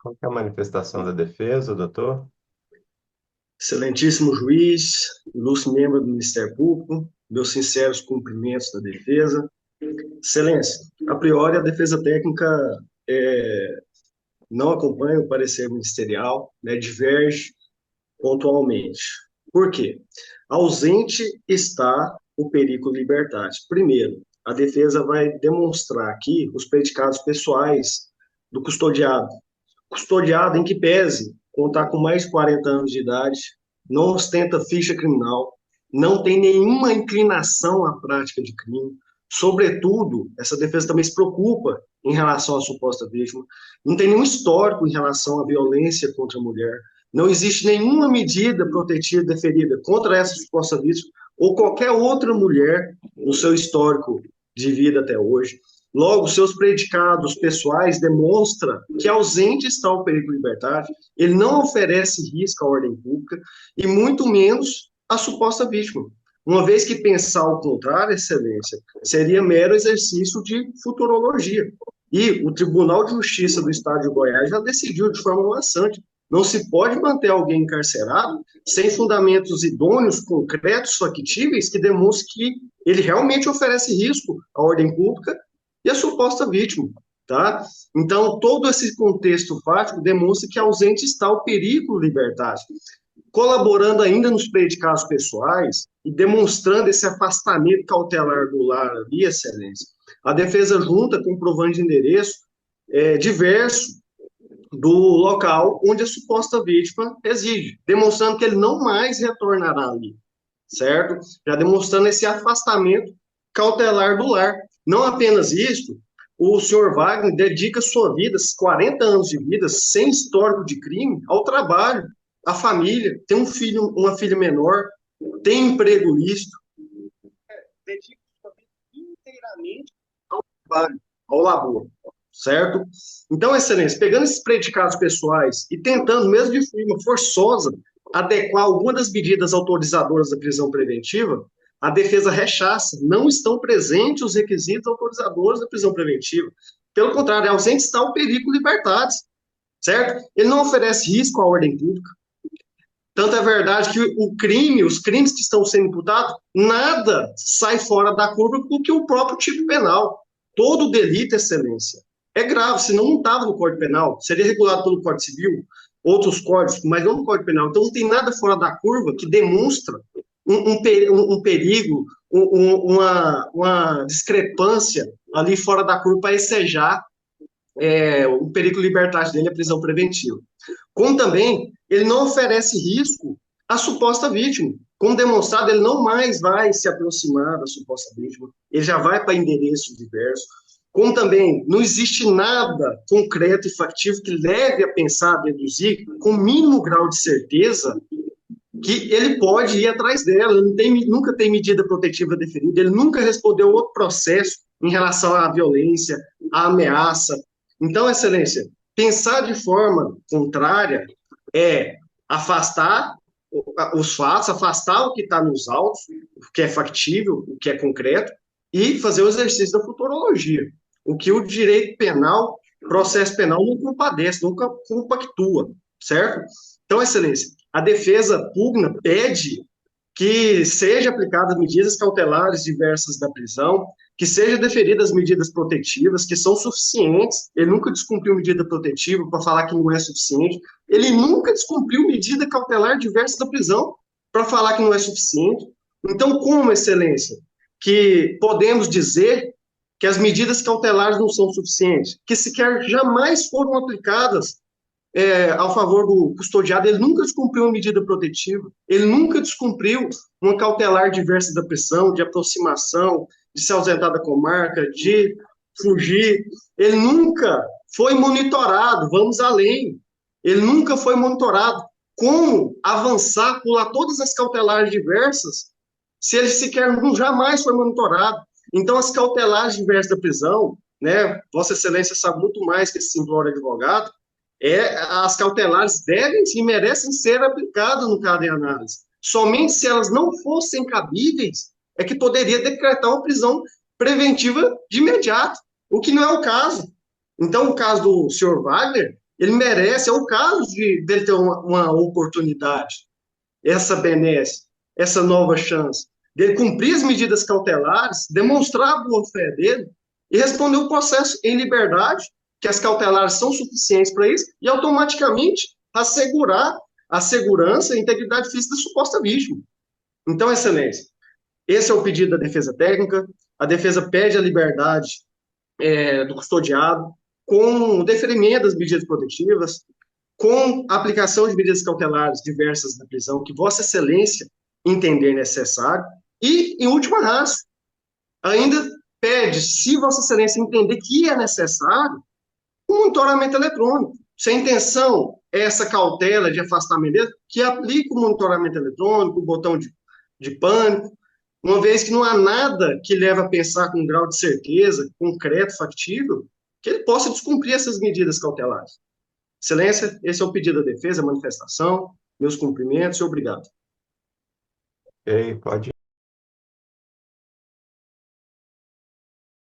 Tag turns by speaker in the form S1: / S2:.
S1: Qual que é a manifestação da defesa, doutor?
S2: Excelentíssimo juiz, ilustre membro do Ministério Público, meus sinceros cumprimentos da defesa. Excelência, a priori a defesa técnica não acompanha o parecer ministerial, né, diverge pontualmente. Por quê? Ausente está o perigo libertatis. Primeiro, a defesa vai demonstrar aqui os predicados pessoais do custodiado. Custodiado em que pese contar com mais de 40 anos de idade, não ostenta ficha criminal, não tem nenhuma inclinação à prática de crime. Sobretudo, essa defesa também se preocupa em relação à suposta vítima, não tem nenhum histórico em relação à violência contra a mulher, não existe nenhuma medida protetiva deferida contra essa suposta vítima ou qualquer outra mulher no seu histórico de vida até hoje. Logo, seus predicados pessoais demonstram que ausente está o perigo libertário, ele não oferece risco à ordem pública e muito menos à suposta vítima. Uma vez que pensar o contrário, excelência, seria mero exercício de futurologia. E o Tribunal de Justiça do Estado de Goiás já decidiu de forma maçante. Não se pode manter alguém encarcerado sem fundamentos idôneos, concretos, factíveis, que demonstrem que ele realmente oferece risco à ordem pública e a suposta vítima, tá? Então, todo esse contexto fático demonstra que ausente está o perigo libertário, colaborando ainda nos predicados pessoais e demonstrando esse afastamento cautelar do lar ali, excelência. A defesa junta comprovante de endereço diverso do local onde a suposta vítima reside, demonstrando que ele não mais retornará ali, certo? Já demonstrando esse afastamento cautelar do lar. Não apenas isso, o senhor Wagner dedica sua vida, 40 anos de vida, sem histórico de crime, ao trabalho, à família, tem um filho, uma filha menor, tem emprego lícito, dedica sua vida inteiramente ao trabalho, ao labor, certo? Então, excelência, pegando esses predicados pessoais e tentando, mesmo de forma forçosa, adequar algumas das medidas autorizadoras da prisão preventiva, a defesa rechaça, não estão presentes os requisitos autorizadores da prisão preventiva. Pelo contrário, é ausente está o perigo libertatis, certo? Ele não oferece risco à ordem pública. Tanto é verdade que o crime, os crimes que estão sendo imputados, nada sai fora da curva do que o próprio tipo penal. Todo delito, excelência, é grave, senão não estava no Código Penal, seria regulado pelo Código Civil, outros códigos, mas não no Código Penal. Então não tem nada fora da curva que demonstra um perigo, uma discrepância ali fora da curva para ensejar o perigo libertário dele, a prisão preventiva. Como também ele não oferece risco à suposta vítima. Como demonstrado, ele não mais vai se aproximar da suposta vítima, ele já vai para endereços diversos. Como também não existe nada concreto e factível que leve a pensar, a deduzir, com mínimo grau de certeza, que ele pode ir atrás dela, ele nunca tem medida protetiva definida, ele nunca respondeu outro processo em relação à violência, à ameaça. Então, excelência, pensar de forma contrária é afastar os fatos, afastar o que está nos autos, o que é factível, o que é concreto, e fazer o exercício da futurologia. O que o direito penal, processo penal, não compadece, nunca compactua, certo? Então, excelência, a defesa pugna pede que seja aplicadas medidas cautelares diversas da prisão, que sejam deferidas medidas protetivas, que são suficientes. Ele nunca descumpriu medida protetiva para falar que não é suficiente. Ele nunca descumpriu medida cautelar diversa da prisão para falar que não é suficiente. Então, como, excelência, que podemos dizer que as medidas cautelares não são suficientes, que sequer jamais foram aplicadas ao favor do custodiado, ele nunca descumpriu uma medida protetiva, ele nunca descumpriu uma cautelar diversa da prisão, de aproximação, de se ausentar da comarca, de fugir. Ele nunca foi monitorado, vamos além. Ele nunca foi monitorado. Como avançar, pular todas as cautelares diversas, se ele sequer jamais foi monitorado? Então, as cautelares diversas da prisão, né, Vossa Excelência sabe muito mais que esse simplório advogado, as cautelares devem e merecem ser aplicadas no caso de análise. Somente se elas não fossem cabíveis é que poderia decretar uma prisão preventiva de imediato, o que não é o caso. Então, o caso do senhor Wagner Ele merece, é o caso dele ter uma oportunidade, essa benesse, essa nova chance, dele cumprir as medidas cautelares, demonstrar a boa-fé dele e responder o processo em liberdade, que as cautelares são suficientes para isso, e automaticamente assegurar a segurança e a integridade física da suposta vítima. Então, excelência, esse é o pedido da defesa técnica. A defesa pede a liberdade do custodiado, com o deferimento das medidas protetivas, com a aplicação de medidas cautelares diversas na prisão, que Vossa Excelência entender necessário, e, em última ratio, ainda pede, se Vossa Excelência entender que é necessário, um monitoramento eletrônico. Se a intenção é essa cautela de afastamento dele, que aplique o monitoramento eletrônico, o botão de pânico, uma vez que não há nada que leve a pensar com um grau de certeza, concreto, factível, que ele possa descumprir essas medidas cautelares. Excelência, esse é o pedido da defesa, a manifestação, meus cumprimentos e obrigado.
S1: Ok, pode